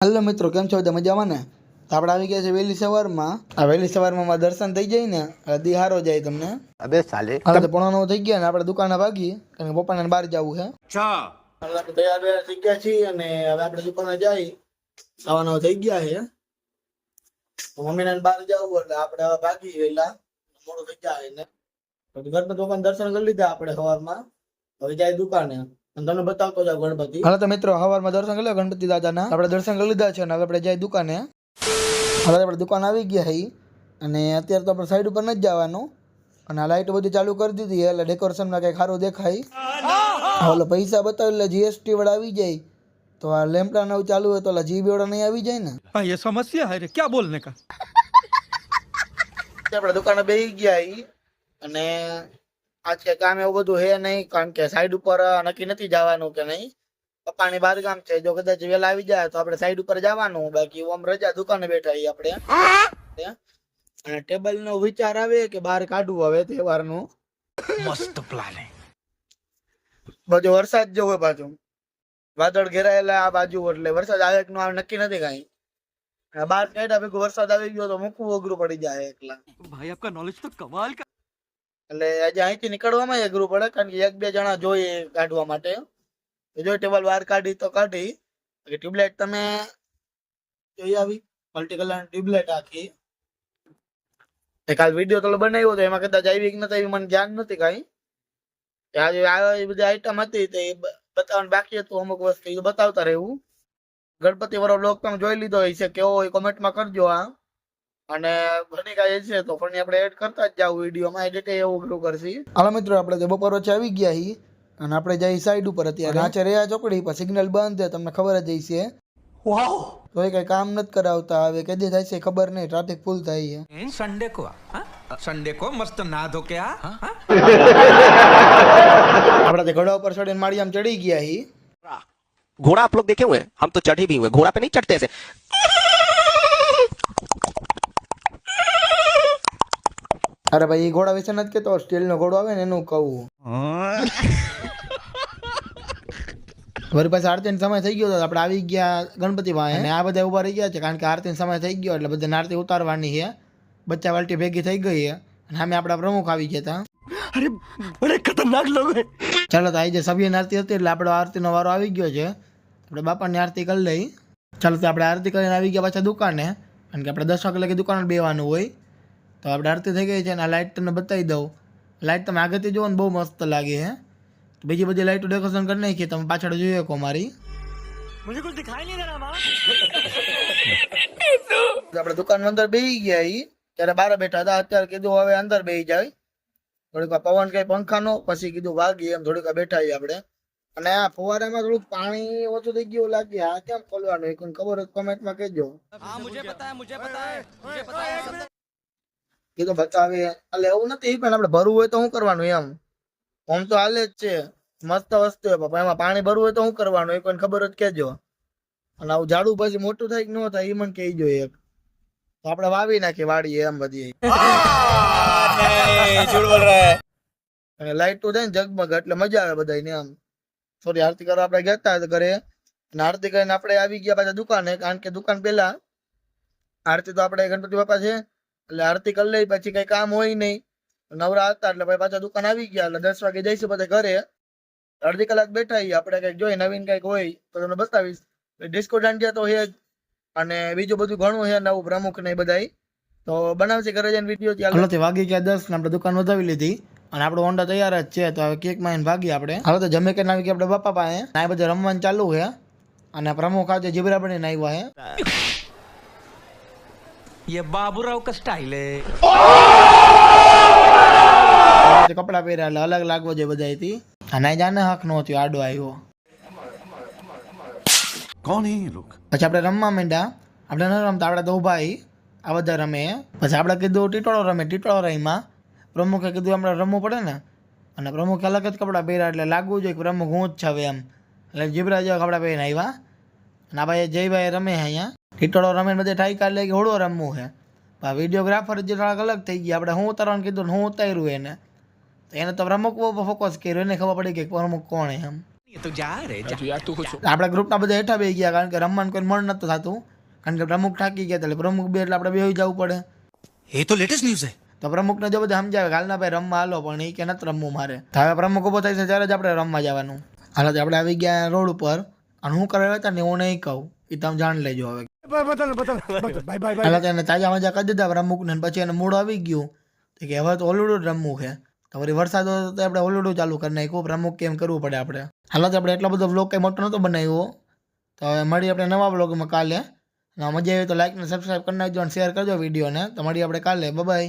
Hello मित्रों केम छो मजामा ने तो આપણે આવી ગયા છે વહેલી સવારમાં આ વહેલી સવારમાં દર્શન થઈ જાય ને દી હારો જાય તમને अबे साले હાલ તો 9:30 થઈ ગયા ને આપણે દુકાને ભાગી કારણ કે પપ્પાને બહાર જવું છે अच्छा હાલ આપણે તૈયાર બેર થઈ ગયા છીએ અને હવે આપણે દુકાને જઈ આવવાનો થઈ ગયા છે મમ્મીને બહાર જવું એટલે આપણે હવે ભાગી વેલા મોડું થઈ જાય ને તો ગણપતિ બાપાના દર્શન કરી લીધા આપણે સવારમાં હવે જાય દુકાને તમને બતાવતો જાવ ગણપતિ હાલો તો મિત્રો સવારમાં દર્શન કરી લો ગણપતિ દાદાના આપણે દર્શન કરી લીધા છે અને હવે આપણે જાય દુકાને હવે આપણે દુકાન આવી ગયા હઈ અને અત્યારે તો આપણે સાઈડ ઉપર નથી જવાનું અને આ લાઈટ બધી ચાલુ કરી દીધી એટલે ડેકોરેશનમાં કંઈક સારું દેખાય ઓલો પૈસા બતાવે એટલે જીએસટી વાળા આવી જાય તો આ લેમ્પડા નવું ચાલુ હોય તો જીબી વાળા નહીં આવી જાય ને ये समस्या है रे क्या बोलने का આપણે દુકાને બેસી ગયા હઈ અને આજ કે કામ એવું બધું હે નહીં કારણ કે સાઈડ ઉપર નક્કી નથી જવાનું કે નહીં પપ્પાની બહાર ગામ છે જો કદાચ વેલા આવી જાય તો આપણે સાઈડ ઉપર જવાનું બાકી ઓમ રજા દુકાને બેઠા હી આપણે અને ટેબલ નો વિચાર આવે કે બહાર કાઢવું હવે તહેવારનું मस्त प्लान है બાજુ વરસાદ જો હોય પાછું વાદળ ઘેરાયેલા આ બાજુ એટલે વરસાદ આવે કે ન આવે નક્કી નથી કાંઈ બહાર કાઢ્યા ભેગું વરસાદ આવી ગયો તો મૂકવું અઘરું પડી જાય એકલા भाई आपका नॉलेज तो कमाल का એટલે આજે અહીંથી નીકળવામાં અઘરું પડે કારણ કે એક બે જણા જોઈએ કાઢવા માટે જો ટેબલ બહાર કાઢી તો કાઢી ટ્યુબલાઇટ તમે જોઈ આવી મલ્ટી કલર ટ્યુબલાઇટ આખી કાલ વિડીયો તો બનાવ્યો તો એમાં કદાચ આવી કે નથી મને ધ્યાન નથી કઈ આજે આ બધી આઈટમ હતી તે બતાવવાનું બાકી હતું અમુક વસ્તુ એ બતાવતા રહેવું ગણપતિ વાળો બ્લોગ તમે જોઈ લીધો હશે કેવો હોય કોમેન્ટમાં કરજો આ અને ઘણી કાંઈ છે તો પણ આપણે એડ કરતા જ જાવ વિડીયોમાં એડિટ એવું બધું કરશી હાલો મિત્રો આપણે બપોર વચ્ચે આવી ગયા હી અને આપણે જઈ સાઈડ ઉપર અત્યારે નાચે રહ્યા ચોકડી પર સિગ્નલ બંધ છે તમને ખબર જ હશે वाओ તો એ કઈ કામ નથી કરાવતા હવે કેદી થાય છે ખબર નહીં ટ્રાફિક ફૂલ થાય છે संडे को संडे को मस्त नहा धो के આપણે તે ઘોડા ઉપર ચડીને માળી આમ ચડી ગયા હી घोड़ा आप लोग देखे हुए हैं? हम तो चढ़े भी हुए घोड़ा पे नहीं चढ़ते ऐसे અરે ભાઈ એ ઘોડા વિશે નથી કેતો સ્ટીલ નો ઘોડો આવે ને એનું કહું વળી પાછા આરતી નો સમય થઈ ગયો તો આપણે આવી ગયા ગણપતિ પાસે અને આ બધા ઉભા રહી ગયા છે કારણ કે આરતી નો સમય થઈ ગયો એટલે બધા આરતી ઉતારવાની છે બચ્ચા વાલટી ભેગી થઈ ગઈ છે અને સામે આપણા પ્રમુખ આવી ગયા હતા अरे बड़े खतरनाक लोग हैं ચાલો તો આજે સભ્યની આરતી હતી એટલે આપણો આરતીનો વારો આવી ગયો છે આપણે બાપાની આરતી કરી લઈ ચાલો તો આપણે આરતી કરીને આવી ગયા પાછા દુકાને કારણ કે આપણે 10 વાગે લગી દુકાને બેવાનું હોય તો આપણે આરતી થઈ ગઈ છે અને આ લાઇટ તમને બતાવી દઉં લાઇટ તમે આગળથી જુઓ ને બહુ મસ્ત લાગે છે તો બીજી બધી લાઇટો ડેકોરેશન કરી નાખીએ તમે પાછળ જોઈએ કો મારી मुझे कुछ दिखाई नहीं दे रहा माँ આપણે દુકાનમાં અંદર બેસી ગયા ઈ ત્યારે બહાર બેઠા હતા અત્યારે કીધું હવે અંદર બેસી જાય થોડીક વાર પવન કઈ પંખાનો પછી કીધું વાગી એમ થોડીક વાર બેઠા આપણે અને આ ફુવારામાં થોડુંક પાણી ઓછું થઈ ગયું લાગે આ કેમ ખોલવાનું એક ખબર હોય કોમેન્ટમાં કહેજો मुझे पता है કીધું બતાવે એટલે એવું નથી પણ આપણે ભરવું હોય તો શું કરવાનું એમ આમ તો હાલે જ છે મસ્ત વસ્તુ પણ એમાં પાણી ભરવું હોય તો શું કરવાનું એ કોઈને ખબર જ કેજો અને આવું ઝાડુ પછી મોટું થાય કે ન થાય એ મને કહી જોઈએ એક તો આપણે વાવી નાખીએ વાડીએ એમ બધી અને લાઈટ તો થાય ને જગમગ એટલે મજા આવે બધાને એમ સોરી આરતી કરવા આપણે ગયા હતા ઘરે અને આરતી કરીને આપણે આવી ગયા પાછા દુકાને કારણ કે દુકાન પેલા આરતી તો આપણે ગણપતિ બાપા છે એટલે આરતી કરી લઈ પછી કઈ કામ હોય નહીં નવરા હતા એટલે ભાઈ પાછા દુકાન આવી ગયા એટલે 10 વાગે જઈશું બધા ઘરે અડધી કલાક બેઠા આપણે કઈક જોઈ નવીન કઈક હોય તો તમને બતાવીશ ડિસ્કો દાંડિયા તો છે જ અને બીજું બધું ઘણું છે નવું પ્રમુખ ને બધા તો બનાવશે ઘરે જઈને વિડીયો ચાલો વાગી ગયા 10 ને આપણે દુકાન વધાવી લીધી અને આપણો હોન્ડા તૈયાર જ છે તો હવે કેક માં ભાગી આપણે હવે તો જમે કે આવી ગયા આપણે બાપા પાસે આ બધું રમવાનું ચાલુ છે અને પ્રમુખ આજે જીબરા બનીને આવ્યા છે ये बाबूराव का स्टाइल है કપડા પહેર્યા એટલે અલગ લાગવો જોઈએ બધાથી અને જાને હક નો થયો આડો આવ્યો कौन है ये लोग પછી આપણે રમવા માંડ્યા આપણે ન રમતા આપણે તો ઉભા આ બધા રમે પછી આપણે કીધું ટીટોળો રમે ટીટોળો રહીમાં પ્રમુખે કીધું આપણે રમવું પડે ને અને પ્રમુખે અલગ જ કપડાં પહેર્યા એટલે લાગવું જોઈએ કે પ્રમુખ હું જ છવે એમ એટલે જીબરા જેવા કપડાં પહેરીને આવ્યા અને આ ભાઈ જયભાઈ રમે અહીંયા ટીટોળો રમે બધે ઠાઈ કાઢ લે કે હોળો રમવું છે વિડીયોગ્રાફર જે થોડાક અલગ થઈ ગયા આપણે હું ઉતારવાનું કીધું હું ઉતાર્યું એને તો એને તો પ્રમુખ બહુ ફોકસ કર્યો એને ખબર પડી કે પ્રમુખ કોણ એમ ये तो जा रे जा આપણા ગ્રુપના બધા હેઠા બેસી ગયા કારણ કે રમવાનું કોઈ મન નતું થતું કારણ કે પ્રમુખ થાકી ગયા હતા એટલે પ્રમુખ બે એટલે આપણે બેસી જવું પડે. ये तो लेटेस्ट न्यूज है. તો પ્રમુખને જો બધા સમજાવે હાલના ભાઈ રમવા હાલો પણ એ કે નથી રમવું મારે. તો હવે પ્રમુખ ઉભો થાય છે ત્યારે જ આપણે રમવા જવાનું. હાલ આપણે આવી ગયા રોડ ઉપર અને હું કરેલા હતા ને હું નહીં કહું એ તમે જાણ લેજો હવે. હાલ એને તાજા મજા કરી દીધા પ્રમુખને પછી એને મૂડ આવી ગયું તો કે હવે તો ઓલુડું જ રમવું છે. તો વળી વરસાદ હતો તો આપણે ઓલુડું ચાલુ કરી નાખ્યું પ્રમુખ કેમ કરવું પડે આપણે. હાલ આપણે એટલો બધો વ્લોગ કંઈ મોટો નહોતો બનાવ્યો. તો હવે મળી આપણે નવા વ્લોગમાં કાલે. મજા આવી તો લાઈક ને સબસ્ક્રાઈબ કરી નાખજો અને શેર કરજો વિડીયોને. તો મળીએ આપણે કાલે. બાય.